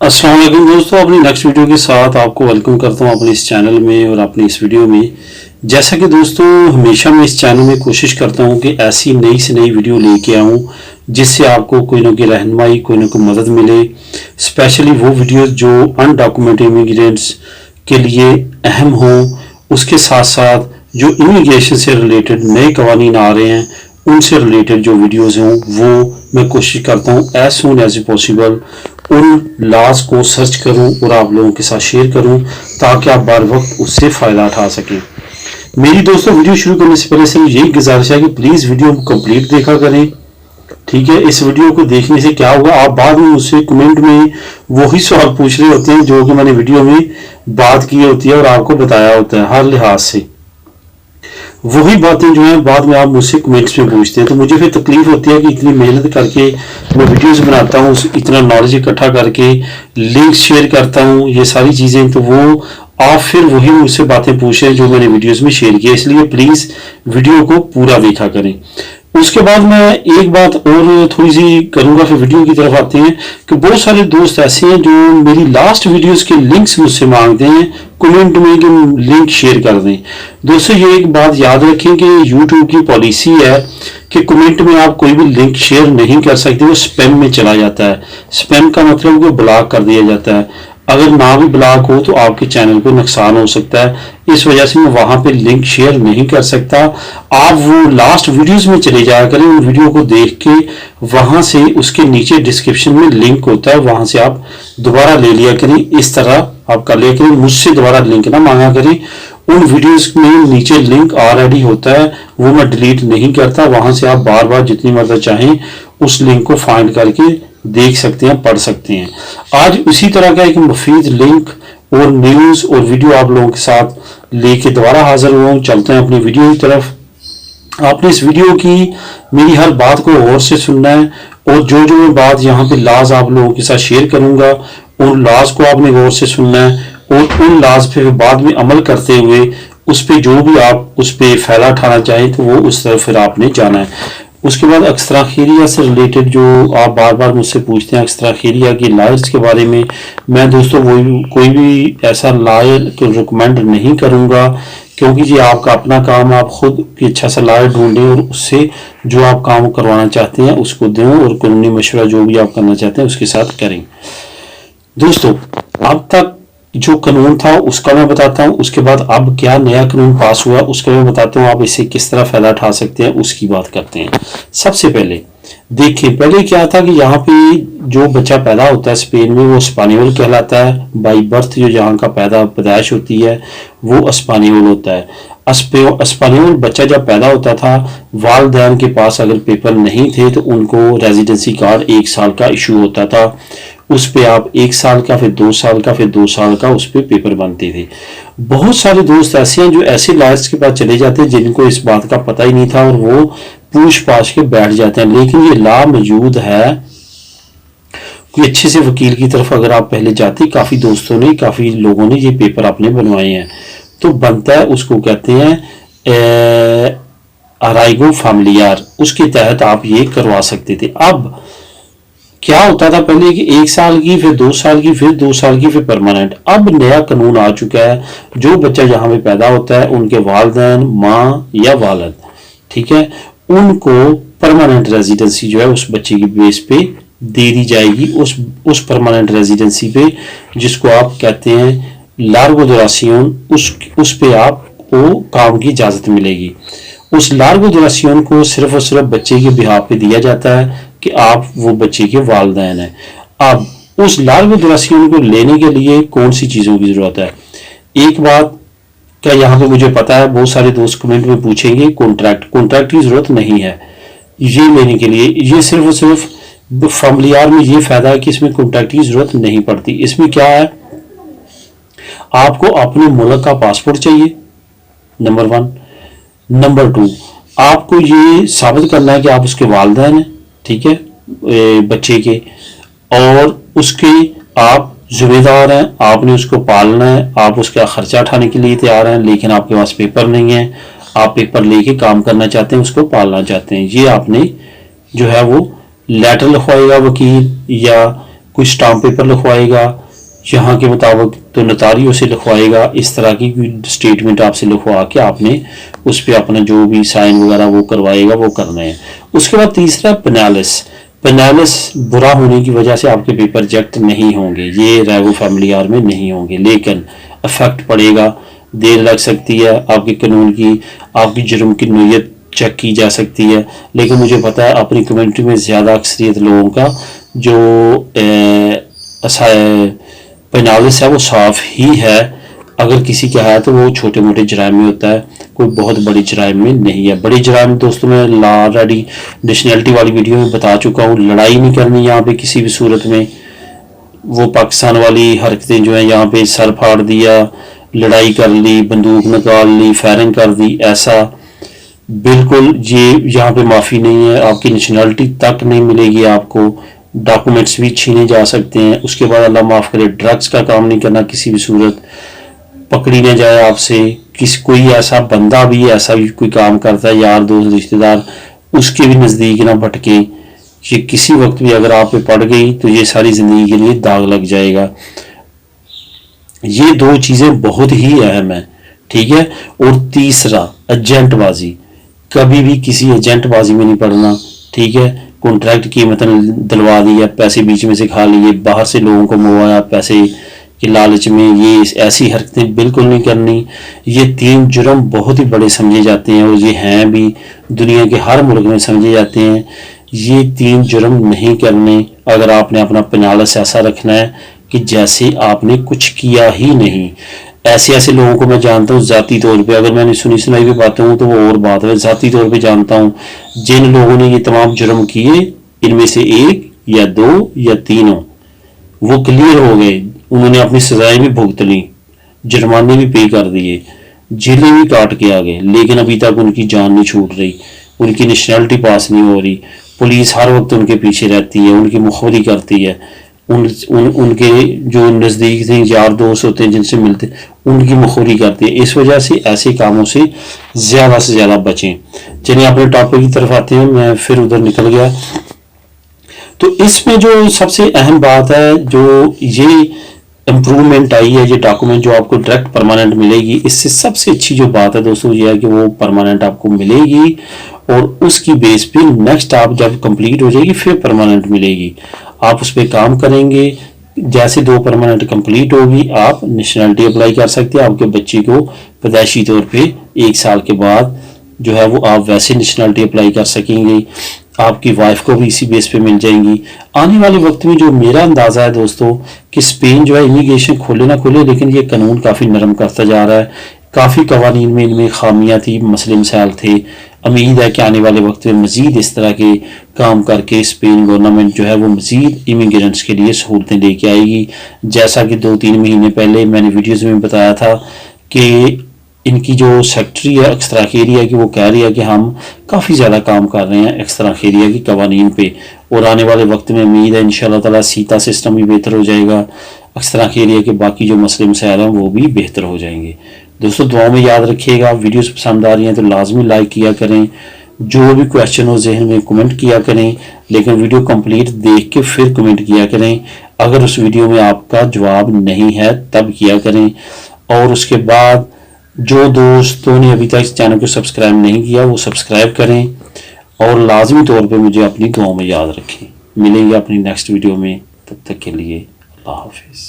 अस्सलाम वालेकुम दोस्तों, अपनी नेक्स्ट वीडियो के साथ आपको वेलकम करता हूं अपने इस चैनल में और अपनी इस वीडियो में। जैसा कि दोस्तों हमेशा मैं इस चैनल में कोशिश करता हूं कि ऐसी नई से नई वीडियो लेके आऊं जिससे आपको कोई ना कोई रहनुमाई, कोई ना कोई मदद मिले। स्पेशली वो वीडियोस जो अनडॉक्यूमेंटेड इमिग्रेंट्स के लिए अहम हों, उसके साथ साथ जो इमिग्रेशन से रिलेटेड नए कवानीन आ रहे हैं उनसे रिलेटेड जो वीडियोज़ हों वो मैं कोशिश करता हूँ एज सून एज पॉसिबल उन लॉज को सर्च करूं और आप लोगों के साथ शेयर करूं ताकि आप बार वक्त उससे फ़ायदा उठा सकें। मेरी दोस्तों वीडियो शुरू करने से पहले से यही गुजारिश है कि प्लीज़ वीडियो को कंप्लीट देखा करें, ठीक है। इस वीडियो को देखने से क्या होगा, आप बाद में मुझसे कमेंट में वही सवाल पूछ रहे होते हैं जो कि मैंने वीडियो में बात की होती है और आपको बताया होता है हर लिहाज से। वही बातें जो हैं बाद में आप मुझसे कमेंट्स में पूछते हैं, तो मुझे फिर तकलीफ होती है कि इतनी मेहनत करके मैं वीडियोस बनाता हूँ, इतना नॉलेज इकट्ठा करके लिंक शेयर करता हूँ, ये सारी चीज़ें, तो वो आप फिर वही मुझसे बातें पूछ रहे हैं जो मैंने वीडियोस में शेयर किया। इसलिए प्लीज़ वीडियो को पूरा देखा करें। उसके बाद मैं एक बात और थोड़ी सी करूंगा, फिर वीडियो की तरफ आते हैं कि बहुत सारे दोस्त ऐसे हैं जो मेरी लास्ट वीडियोस के लिंक्स मुझसे मांगते हैं कमेंट में कि लिंक शेयर कर दें। दोस्तों ये एक बात याद रखें कि YouTube की पॉलिसी है कि कमेंट में आप कोई भी लिंक शेयर नहीं कर सकते, वो स्पैम में चला जाता है। स्पैम का मतलब वो ब्लॉक कर दिया जाता है। अगर ना भी ब्लॉक हो तो आपके चैनल को नुकसान हो सकता है, इस वजह से मैं वहां पे लिंक शेयर नहीं कर सकता। आप वो लास्ट वीडियोस में चले जाया करें, उन वीडियो को देख के वहां से उसके नीचे डिस्क्रिप्शन में लिंक होता है, वहां से आप दोबारा ले लिया करें। इस तरह आप कर लिया करें, मुझसे दोबारा लिंक ना मांगा करें। उन वीडियोस में नीचे लिंक ऑलरेडी होता है, वो मैं डिलीट नहीं करता, वहां से आप बार बार जितनी मर्जी चाहें उस लिंक को फाइंड करके देख सकते हैं, पढ़ सकते हैं। आज उसी तरह का एक मुफीद लिंक और न्यूज़ और वीडियो आप लोगों के साथ लेके दोबारा हाजिर हुआ हूँ। चलते हैं अपनी वीडियो की तरफ। आपने इस वीडियो की मेरी हर बात को गौर से सुनना है और जो जो मैं बात यहाँ पे लॉज आप लोगों के साथ शेयर करूंगा उन लॉज को आपने गौर से सुनना है और उन लॉज पे बाद में अमल करते हुए उस पर जो भी आप उस पर फ़ायदा उठाना चाहें तो वो उस तरफ फिर आपने जाना है। उसके बाद अक्सरा खैरिया से रिलेटेड जो आप बार बार मुझसे पूछते हैं, अक्सरा खैरिया की लॉयर्स के बारे में, मैं दोस्तों वो कोई भी ऐसा लॉयर को रिकमेंड नहीं करूंगा, क्योंकि ये आपका अपना काम है। आप खुद अच्छा सा लॉयर ढूंढें और उससे जो आप काम करवाना चाहते हैं उसको दें और कानूनी मशवरा जो भी आप करना चाहते हैं उसके साथ करें। दोस्तों अब तक जो कानून था उसका मैं बताता हूं, उसके बाद अब क्या नया कानून पास हुआ उसका मैं बताता हूं, आप इससे किस तरह फायदा उठा सकते हैं उसकी बात करते हैं। सबसे पहले देखिए, पहले क्या था कि यहाँ पे जो बच्चा पैदा होता है स्पेन में वो स्पानियोल कहलाता है। बाई बर्थ जो यहाँ का पैदाइश होती है वो स्पानियोल होता है। स्पानियोल बच्चा जब पैदा होता था, वालिदैन के पास अगर पेपर नहीं थे तो उनको रेजिडेंसी कार्ड 1 साल का इशू होता था। उस पे आप 1 साल का, फिर 2 साल का, फिर 2 साल का उस पे पेपर बनते थे। बहुत सारे दोस्त ऐसे हैं जो ऐसे लॉयर्स के पास चले जाते हैं जिनको इस बात का पता ही नहीं था और वो पूछ पाछ के बैठ जाते हैं। लेकिन ये लॉ मौजूद है कि अच्छे से वकील की तरफ अगर आप पहले जाते, काफ़ी दोस्तों ने, काफ़ी लोगों ने ये पेपर अपने बनवाए हैं, तो बनता है, उसको कहते हैं अराइगो फैमिलियार, उसके तहत आप ये करवा सकते थे। अब क्या होता था पहले कि 1 साल की, फिर 2 साल की, फिर 2 साल की, फिर परमानेंट। अब नया कानून आ चुका है, जो बच्चा जहां पे पैदा होता है उनके वालिदैन, माँ या वालिद, ठीक है, उनको परमानेंट रेजिडेंसी जो है उस बच्चे की बेस पे दे दी जाएगी। उस परमानेंट रेजिडेंसी पे, जिसको आप कहते हैं लार्गो डुरासियोन, उस पे आपको काम की इजाज़त मिलेगी। उस लार्गो डुरासियोन को सिर्फ और सिर्फ बच्चे के बिहाफ पे दिया जाता है कि आप वो बच्चे के वालिदैन हैं। अब उस लार्गो डुरासियोन को लेने के लिए कौन सी चीज़ों की ज़रूरत है? एक बात क्या यहाँ पे मुझे पता है, बहुत सारे दोस्त कमेंट में पूछेंगे, कॉन्ट्रैक्ट की ज़रूरत नहीं है ये लेने के लिए। ये सिर्फ और सिर्फ फैमिलियार में ये फ़ायदा है कि इसमें कॉन्ट्रैक्ट की ज़रूरत नहीं पड़ती। इसमें क्या है, आपको अपने मुल्क का पासपोर्ट चाहिए, नंबर 1। नंबर 2, आपको ये साबित करना है कि आप उसके वालिदैन हैं, ठीक है, बच्चे के, और उसके आप जिम्मेदार हैं, आपने उसको पालना है, आप उसका खर्चा उठाने के लिए तैयार हैं, लेकिन आपके पास पेपर नहीं है, आप पेपर लेके काम करना चाहते हैं, उसको पालना चाहते हैं। ये आपने जो है वो लेटर लिखवाएगा वकील या کوئی اسٹامپ پیپر لکھوائے گا یہاں کے مطابق تو نتاریوں سے لکھوائے گا، اس طرح کی کوئی اسٹیٹمنٹ آپ سے لکھوا کے آپ نے اس پہ اپنا جو بھی سائن وغیرہ وہ کروائے گا وہ کرنا ہے۔ اس کے بعد تیسرا پینالس برا ہونے کی وجہ سے آپ کے پیپر ریجیکٹ نہیں ہوں گے، یہ ریگو فیملی آر میں نہیں ہوں گے، لیکن افیکٹ پڑے گا، دیر لگ سکتی ہے، آپ کے قانون کی آپ کی جرم کی نوعیت چیک کی جا سکتی ہے، لیکن مجھے پتا ہے اپنی کمیونٹی میں زیادہ اکثریت لوگوں کا جو پینالس ہے وہ صاف ہی ہے، اگر کسی کا ہے تو وہ چھوٹے موٹے جرائم میں ہوتا ہے، کوئی بہت بڑی جرائم میں نہیں ہے۔ بڑی جرائم دوستوں میں آلریڈی نیشنلٹی والی ویڈیو میں بتا چکا ہوں، لڑائی نہیں کرنی یہاں پہ کسی بھی صورت میں، وہ پاکستان والی حرکتیں جو ہیں یہاں پہ سر پھاڑ دیا، لڑائی کر لی، بندوق نکال لی، فائرنگ کر دی، ایسا بالکل یہ یہاں پہ معافی نہیں ہے، آپ کی نیشنلٹی تک نہیں ملے گی، آپ کو ڈاکومنٹس بھی چھینے جا سکتے ہیں۔ اس کے بعد اللہ معاف کرے ڈرگس کا کام نہیں کرنا کسی بھی صورت، پکڑی نہ جائے آپ سے، کوئی ایسا بندہ بھی ایسا کوئی کام کرتا ہے یار دوست رشتہ دار اس کے بھی نزدیک نہ بھٹکیں، یہ کسی وقت بھی اگر آپ پہ پڑ گئی تو یہ ساری زندگی کے لیے داغ لگ جائے گا۔ یہ دو چیزیں بہت ہی اہم ہیں، ٹھیک ہے۔ اور تیسرا ایجنٹ بازی، کبھی بھی کسی ایجنٹ بازی میں نہیں پڑنا، ٹھیک ہے۔ کانٹریکٹ کی مطلب دلوا دیا، پیسے بیچ میں سے کھا لیے، باہر سے لوگوں کو منگوایا پیسے کے لالچ میں، یہ ایسی حرکتیں بالکل نہیں کرنی۔ یہ 3 جرم بہت ہی بڑے سمجھے جاتے ہیں اور یہ ہیں بھی، دنیا کے ہر ملک میں سمجھے جاتے ہیں، یہ 3 جرم نہیں کرنے اگر آپ نے اپنا پینالس ایسا رکھنا ہے کہ جیسے آپ نے کچھ کیا ہی نہیں۔ ایسے لوگوں کو میں جانتا ہوں ذاتی طور پہ، اگر میں نے سنی سنائی بھی باتیں ہوں تو وہ اور بات ہے، ذاتی طور پہ جانتا ہوں جن لوگوں نے یہ تمام جرم کیے، ان میں سے 1 یا 2 یا 3 وہ کلیئر ہو گئے، انہوں نے اپنی سزائیں بھی بھگت لیں، جرمانے بھی پے کر دیے، جیلیں بھی کاٹ کے آ گئے، لیکن ابھی تک ان کی جان نہیں چھوٹ رہی، ان کی نیشنلٹی پاس نہیں ہو رہی، پولیس ہر وقت ان کے پیچھے رہتی ہے، ان کی مخبری کرتی ہے، ان کے جو نزدیک سے یار دوست ہوتے ہیں جن سے ملتے ان کی مخبری کرتی ہے۔ اس وجہ سے ایسے کاموں سے زیادہ بچیں۔ چلیے اپنے ٹاپک کی طرف آتے ہیں، میں پھر ادھر نکل گیا۔ تو اس میں جو سب سے اہم بات ہے، جو یہ امپرومنٹ آئی ہے، یہ ڈاکومنٹ جو آپ کو ڈائریکٹ پرماننٹ ملے گی، اس سے سب سے اچھی جو بات ہے دوستوں یہ ہے کہ وہ پرماننٹ آپ کو ملے گی، اور اس کی بیس پہ نیکسٹ آپ جب کمپلیٹ ہو جائے گی پھر پرماننٹ ملے گی، آپ اس پہ کام کریں گے، جیسے 2 پرماننٹ کمپلیٹ ہوگی آپ نیشنلٹی اپلائی کر سکتے ہیں، آپ کے بچے کو پیدائشی طور پہ 1 سال کے بعد جو ہے وہ آپ ویسے نیشنلٹی اپلائی کر سکیں گے، آپ کی وائف کو بھی اسی بیس پہ مل جائیں گی۔ آنے والے وقت میں جو میرا اندازہ ہے دوستوں کہ اسپین جو ہے امیگریشن کھولے نہ کھولے، لیکن یہ قانون کافی نرم کرتا جا رہا ہے، کافی قوانین میں ان میں خامیاں تھی، مسئلے مسائل تھے، امید ہے کہ آنے والے وقت میں مزید اس طرح کے کام کر کے اسپین گورنمنٹ جو ہے وہ مزید امیگرینٹس کے لیے سہولتیں لے کے آئے گی، جیسا کہ 2-3 مہینے پہلے میں نے ویڈیوز میں بتایا تھا کہ ان کی جو سیکٹری ہے ایکستراخیریا کی، وہ کہہ رہی ہے کہ ہم کافی زیادہ کام کر رہے ہیں ایکستراخیریا کی قوانین پہ، اور آنے والے وقت میں امید ہے انشاءاللہ تعالیٰ سیتا سسٹم بھی بہتر ہو جائے گا، ایکستراخیریا کے باقی جو مسئلے مسائل ہیں وہ بھی بہتر ہو جائیں گے۔ دوستو دعاؤں میں یاد رکھیے گا، ویڈیوز پسند آ رہی ہیں تو لازمی لائک کیا کریں، جو بھی کویشچن ہو ذہن میں کمنٹ کیا کریں، لیکن ویڈیو کمپلیٹ دیکھ کے پھر کمنٹ کیا کریں، اگر اس ویڈیو میں آپ کا جواب نہیں ہے تب کیا کریں، اور اس کے بعد جو دوستوں نے ابھی تک اس چینل کو سبسکرائب نہیں کیا وہ سبسکرائب کریں، اور لازمی طور پہ مجھے اپنی دعاؤں میں یاد رکھیں۔ ملیں گے اپنی نیکسٹ ویڈیو میں، تب تک کے لیے اللہ حافظ۔